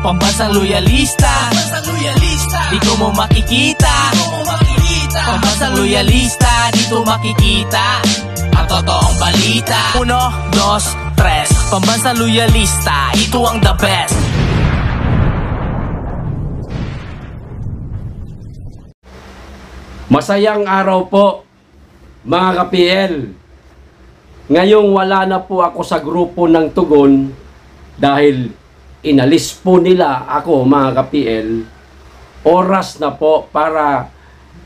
Pambansang loyalista, dito mo makikita. Pambansang loyalista, dito makikita ang totoong balita. 1, 2, 3, Pambansang loyalista, ito ang the best. Masayang araw po mga ka-PL. Ngayong wala na po ako sa grupo ng Tugon dahil inalis po nila ako mga ka-PL. Oras na po para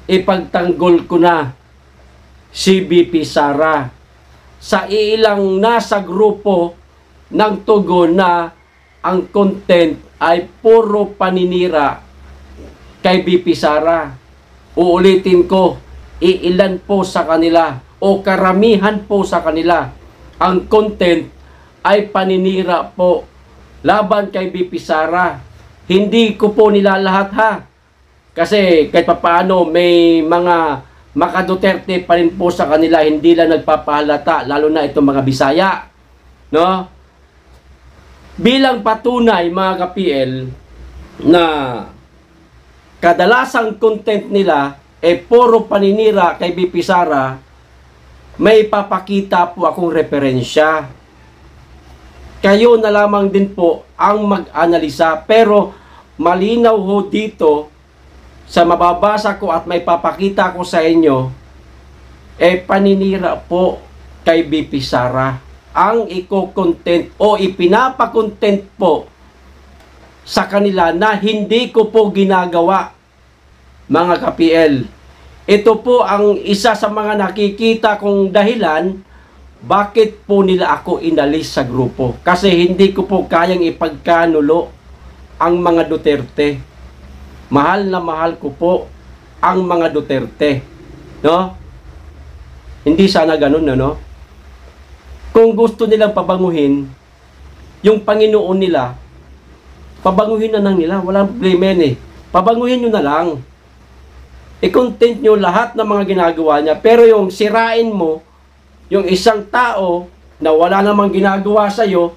ipagtanggol ko na si BP Sara sa ilang nasa grupo ng Tugon na ang content ay puro paninira kay BP Sara. Uulitin ko, iilan po sa kanila o karamihan po sa kanila ang content ay paninira po laban kay BP Sara. Hindi ko po nila lahat ha. Kasi kahit papaano may mga maka-Duterte pa rin po sa kanila, hindi lang nagpapahalata, lalo na itong mga Bisaya. No? Bilang patunay mga ka-PL na kadalasang content nila puro paninira kay BP Sara, may papakita po akong referensya. Kayo na lamang din po ang mag-analisa, pero malinaw ho dito sa mababasa ko at may papakita ko sa inyo, paninira po kay BP Sara ang iko-content o ipinapa-content po sa kanila na hindi ko po ginagawa mga ka-PL. Ito po ang isa sa mga nakikita kong dahilan bakit po nila ako inalis sa grupo. Kasi hindi ko po kayang ipagkanulo ang mga Duterte. Mahal na mahal ko po ang mga Duterte. No? Hindi sana ganun, no? Kung gusto nilang pabanguhin yung Panginoon nila, pabanguhin na lang nila. Walang problema yan Pabanguhin nyo na lang. I-content nyo lahat ng mga ginagawa niya. Pero yung sirain mo, yung isang tao na wala namang ginagawa sa'yo,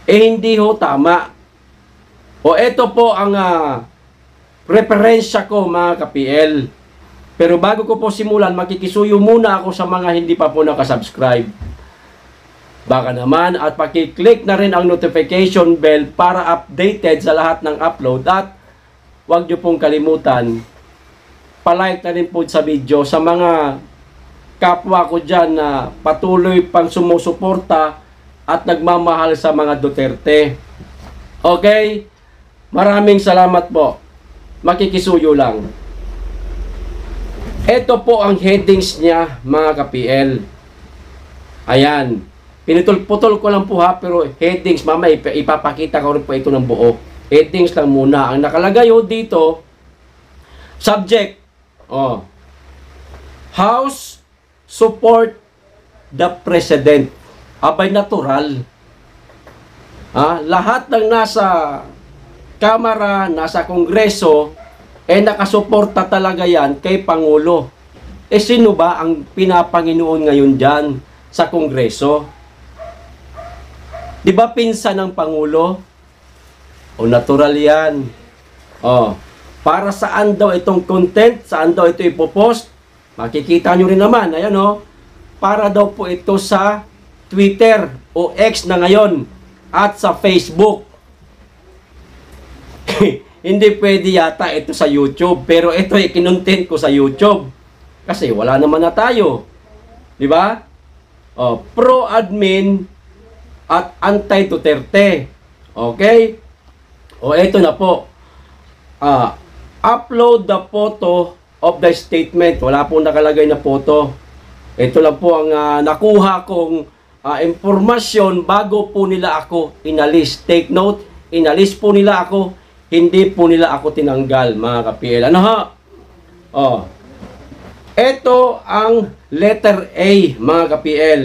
hindi ho tama. O eto po ang referensya ko mga ka-PL. Pero bago ko po simulan, makikisuyo muna ako sa mga hindi pa po nakasubscribe. Baka naman at pakiclick na rin ang notification bell para updated sa lahat ng upload. At huwag nyo pong kalimutan, palike na rin po sa video sa mga kapwa ko dyan na patuloy pang sumusuporta at nagmamahal sa mga Duterte. Okay? Maraming salamat po. Makikisuyo lang. Ito po ang headings niya mga ka-PL. Ayan. Pinutol-putol ko lang po ha, pero headings, mama, ipapakita ko rin po ito ng buo. Headings lang muna. Ang nakalagay ho dito, subject, House support the President. Abay natural. Lahat ng nasa Kamara, nasa Kongreso, nakasuporta talaga yan kay Pangulo. Sino ba ang pinapanginoon ngayon dyan sa Kongreso? Di ba pinsan ng Pangulo? O natural yan. Para saan daw itong content? Saan daw ito ipopost? Makikita nyo rin naman. Ayan para daw po ito sa Twitter o X na ngayon at sa Facebook. Hindi pwede yata ito sa YouTube. Pero ito ay kinontent ko sa YouTube. Kasi wala naman na tayo. Di ba? Pro-admin at anti-Duterte. Okay? Ito na po. Upload the photo of the statement. Wala pong nakalagay na photo. Ito lang po ang nakuha kong impormasyon bago po nila ako inalis. Take note, inalis po nila ako. Hindi po nila ako tinanggal, mga ka-PL. Ano ha? Ito ang letter A, mga ka-PL.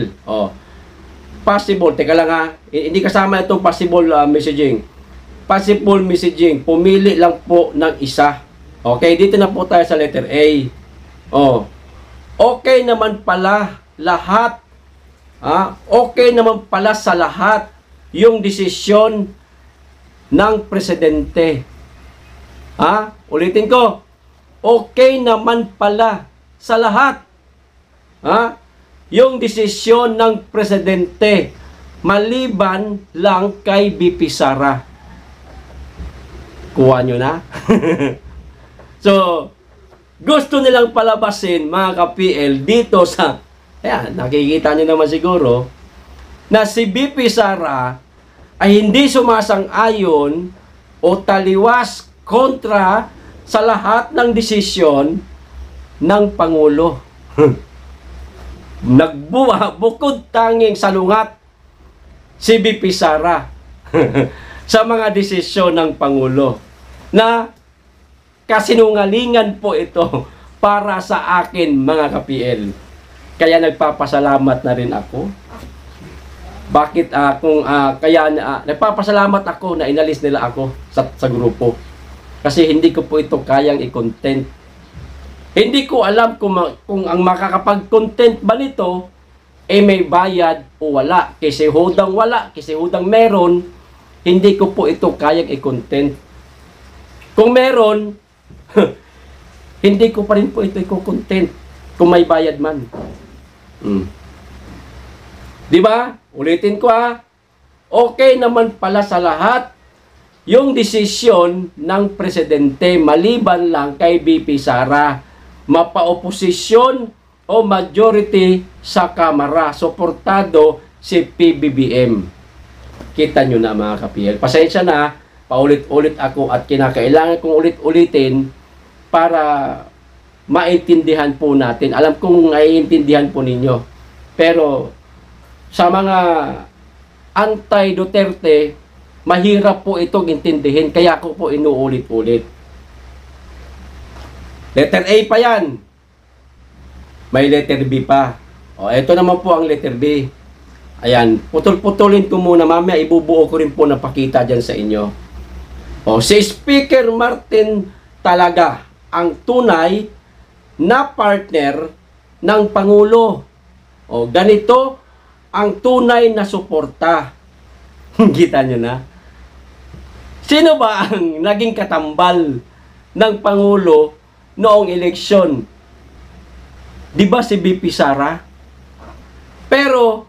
Possible. Teka lang ha. Hindi kasama itong possible messaging. Possible messaging. Pumili lang po ng isa. Okay, dito na po tayo sa letter A. Okay naman pala lahat. Okay naman pala sa lahat yung desisyon ng presidente. Ulitin ko, okay naman pala sa lahat yung desisyon ng presidente maliban lang kay BP Sara. Kuha nyo na? So, gusto nilang palabasin mga ka-PL dito sa, ayan, nakikita nyo naman siguro, na si BP Sara ay hindi sumasang-ayon o taliwas kontra sa lahat ng desisyon ng Pangulo. Bukod tanging salungat si BP Sara sa mga desisyon ng Pangulo na kasinungalingan po ito para sa akin mga ka-PL. Kaya nagpapasalamat na rin ako. Bakit nagpapasalamat ako na inalis nila ako sa grupo. Kasi hindi ko po ito kayang i-content. Hindi ko alam kung ang makakapag-content ba nito may bayad o wala. Kasi hudang wala, kasi hudang meron, hindi ko po ito kayang i-content. Kung meron, hindi ko pa rin po ito i-content kung may bayad man. Di ba? Ulitin ko okay naman pala sa lahat yung desisyon ng presidente maliban lang kay BP Sara. Mapa-oposisyon o majority sa Kamara. Suportado si PBBM. Kita nyo na mga ka-PL. Pasensya na, paulit-ulit ako at kinakailangan kong ulit-ulitin para maintindihan po natin. Alam kong naiintindihan po ninyo. Pero sa mga anti-Duterte, mahirap po itong intindihin. Kaya ako po inuulit-ulit. Letter A pa yan. May letter B pa. Ito naman po ang letter B. Ayan, putol-putulin ko muna. Mamaya ibubuo ko rin po na pakita dyan sa inyo. Si Speaker Martin talaga ang tunay na partner ng Pangulo. Ganito ang tunay na suporta. Kita nyo na? Sino ba ang naging katambal ng Pangulo noong eleksyon? Di ba si BP Sara? Pero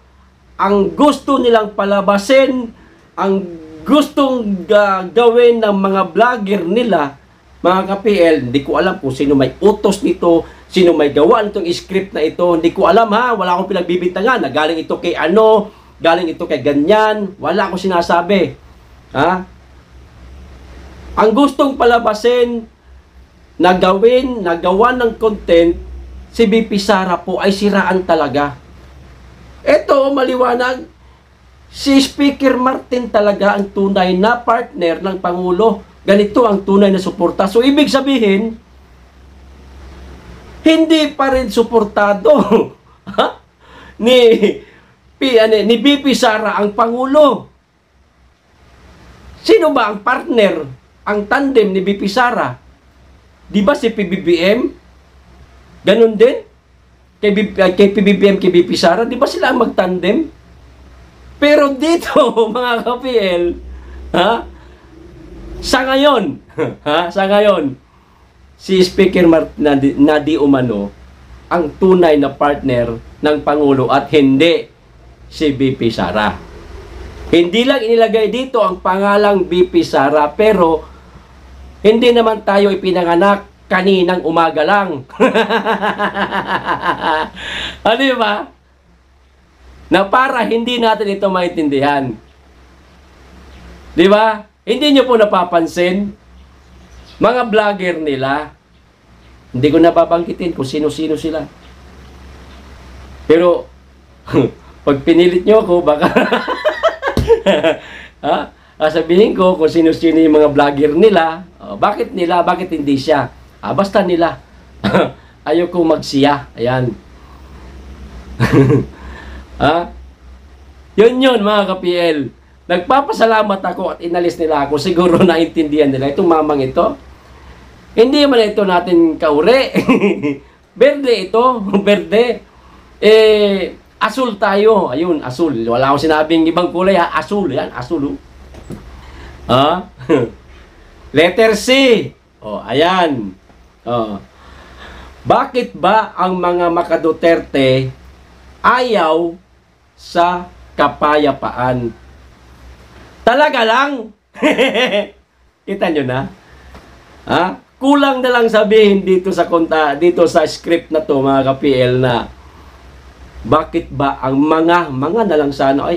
ang gusto nilang palabasin, ang gustong gawin ng mga vlogger nila, mga ka-PL, hindi ko alam kung sino may utos nito, sino may gawa nitong script na ito, hindi ko alam wala akong pinagbibintangan, na galing ito kay galing ito kay ganyan, wala akong sinasabi. Ang gustong palabasin, nagawa ng content, si BP Sara po ay siraan talaga. Ito, maliwanag, si Speaker Martin talaga ang tunay na partner ng Pangulo. Ganito ang tunay na suporta. So, ibig sabihin, hindi pa rin suportado ni BP Sara ang Pangulo. Sino ba ang partner, ang tandem ni BP Sara? Di ba si PBBM? Ganon din? Kay PBBM, kay BP Sara, di ba sila ang magtandem? Pero dito, mga ka-PL, sa ngayon, si Speaker na di umano, ang tunay na partner ng Pangulo at hindi si BP Sara. Hindi lang inilagay dito ang pangalang BP Sara, pero hindi naman tayo ipinanganak kaninang umaga lang. Ano ba? Na para hindi natin ito maintindihan. Di ba? Hindi nyo po napapansin, mga vlogger nila, hindi ko napabangkitin kung sino-sino sila. Pero, pag pinilit nyo ako, baka sabihin ko kung sino-sino yung mga vlogger nila, bakit nila, bakit hindi siya? Basta nila. Ayoko magsiya. Ayan. Yun mga ka-PL. Nagpapasalamat ako at inalis nila ako. Siguro naintindihan nila. Itong mamang ito, hindi man ito natin kaure. Berde ito. Berde. Asul tayo. Ayun, asul. Wala akong sinabing ibang kulay Asul. Yan, asul. Letter C. Oh, ayan. Oh. Bakit ba ang mga maka-Duterte ayaw sa kapayapaan? Talaga lang. Kita nyo na? Ha? Kulang na lang sabihin dito sa script na to, mga ka-PL, na bakit ba ang mga na lang sana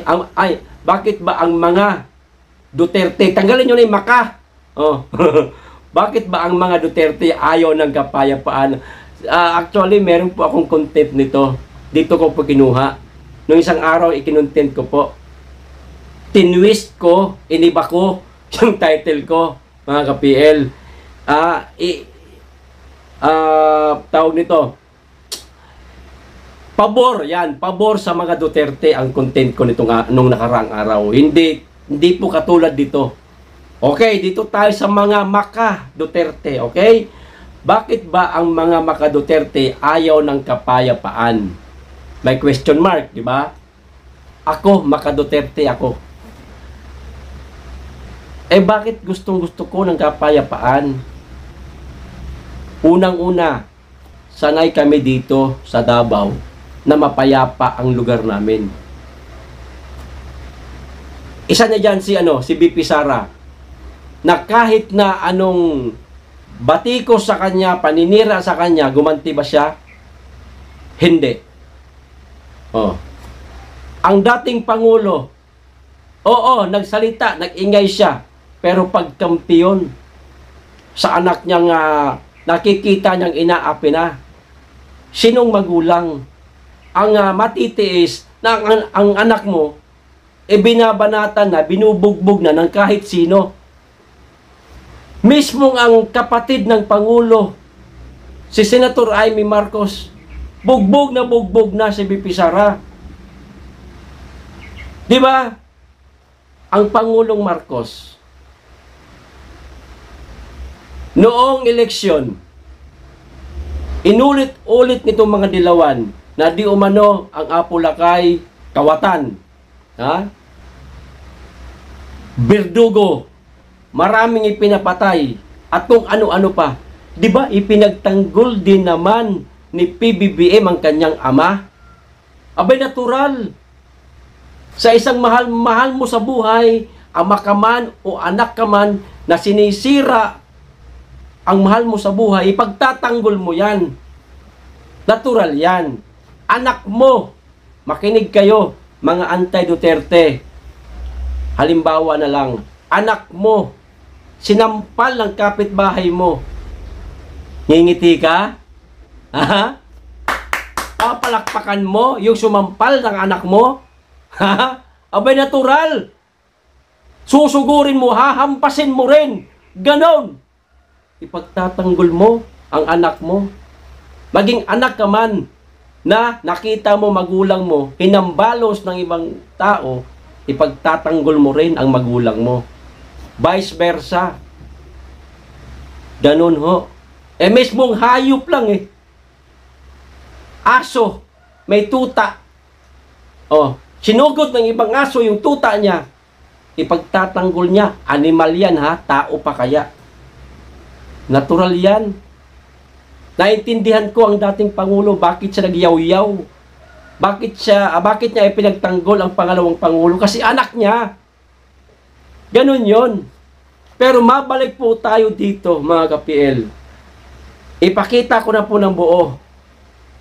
bakit ba ang mga Duterte, tanggalin nyo na yung maka. Oh. Bakit ba ang mga Duterte ayaw ng kapayapaan? Actually, meron po akong content nito. Dito ko po kinuha. Nung isang araw, ikinontent ko po. Tinwist ko, iniba ko yung title ko, mga ka-PL. Tawag nito. Pabor sa mga Duterte ang content ko nung nakaraang araw. Hindi po katulad dito. Okay, dito tayo sa mga maka Duterte, okay? Bakit ba ang mga maka Duterte ayaw ng kapayapaan? May question mark, di ba? Ako, maka Duterte ako. Bakit gustong-gusto ko ng kapayapaan? Unang-una, sanay kami dito sa Davao na mapayapa ang lugar namin. Isa na dyan si BP Sara, na kahit na anong batikos sa kanya, paninira sa kanya, gumanti ba siya? Hindi. Ang dating Pangulo, nagsalita, nag-ingay siya, pero pagkampiyon sa anak niyang nakikita niyang inaapi na, sinong magulang ang matitiis na ang anak mo binabanatan na, binubugbog na ng kahit sino? Mismong ang kapatid ng Pangulo, si Senator Amy Marcos, bugbog na si BP Sara. Di ba? Ang Pangulong Marcos, noong eleksyon, inulit-ulit nitong mga dilawan na di umano ang Apulacay kawatan. Berdugo, maraming ipinapatay, at kung ano-ano pa. Di ba ipinagtanggol din naman ni PBBM ang kanyang ama? Abay, natural. Sa isang mahal mo sa buhay, ama ka man o anak ka man, na sinisira ang mahal mo sa buhay, ipagtatanggol mo yan. Natural yan. Anak mo, makinig kayo, mga anti-Duterte. Halimbawa na lang, anak mo, sinampal ng kapitbahay mo. Ngingiti ka? Papalakpakan mo yung sumampal ng anak mo? Abay, natural. Susugurin mo, hahampasin mo rin. Ganon. Ipagtatanggol mo ang anak mo. Maging anak ka man na nakita mo magulang mo hinambalos ng ibang tao, ipagtatanggol mo rin ang magulang mo. Vice versa. Ganon ho. Mismong hayop lang Aso, may tuta. Sinugod ng ibang aso yung tuta niya. Ipagtatanggol niya. Animal yan tao pa kaya. Natural yan. Naintindihan ko ang dating Pangulo, bakit siya nagyaw-yaw. Bakit niya ipinagtanggol ang pangalawang Pangulo? Kasi anak niya. Ganun yon. Pero mabalik po tayo dito, mga ka-PL. Ipakita ko na po ng buo.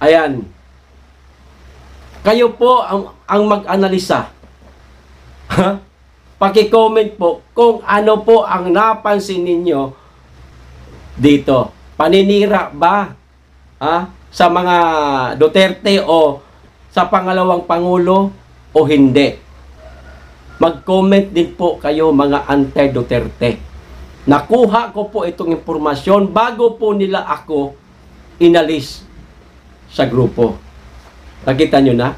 Ayan. Kayo po ang mag-analisa. Paki-comment po kung ano po ang napansin ninyo dito. Paninira ba sa mga Duterte o sa pangalawang Pangulo o hindi? Mag-comment din po kayo, mga anti-Duterte. Nakuha ko po itong impormasyon bago po nila ako inalis sa grupo. Nakita nyo na?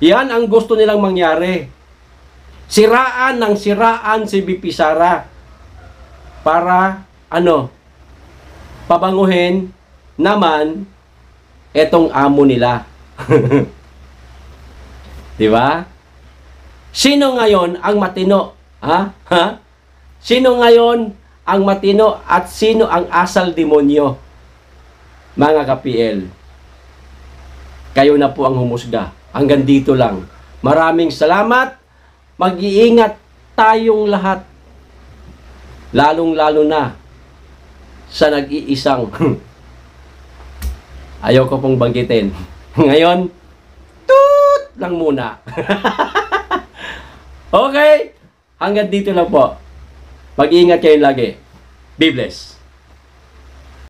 Yan ang gusto nilang mangyari. Siraan ng siraan si BP Sara para pabanguhin naman etong amo nila. Di ba? Sino ngayon ang matino? Ha? Ha? Sino ngayon ang matino at sino ang asal demonyo? Mga ka-PL, kayo na po ang humusga. Hanggang dito lang. Maraming salamat. Mag-iingat tayong lahat. Lalong-lalo na sa nag-iisang ayaw ko pong banggitin. Ngayon, toot lang muna. Okay? Hanggang dito lang po. Mag-iingat kayo lagi. Be blessed.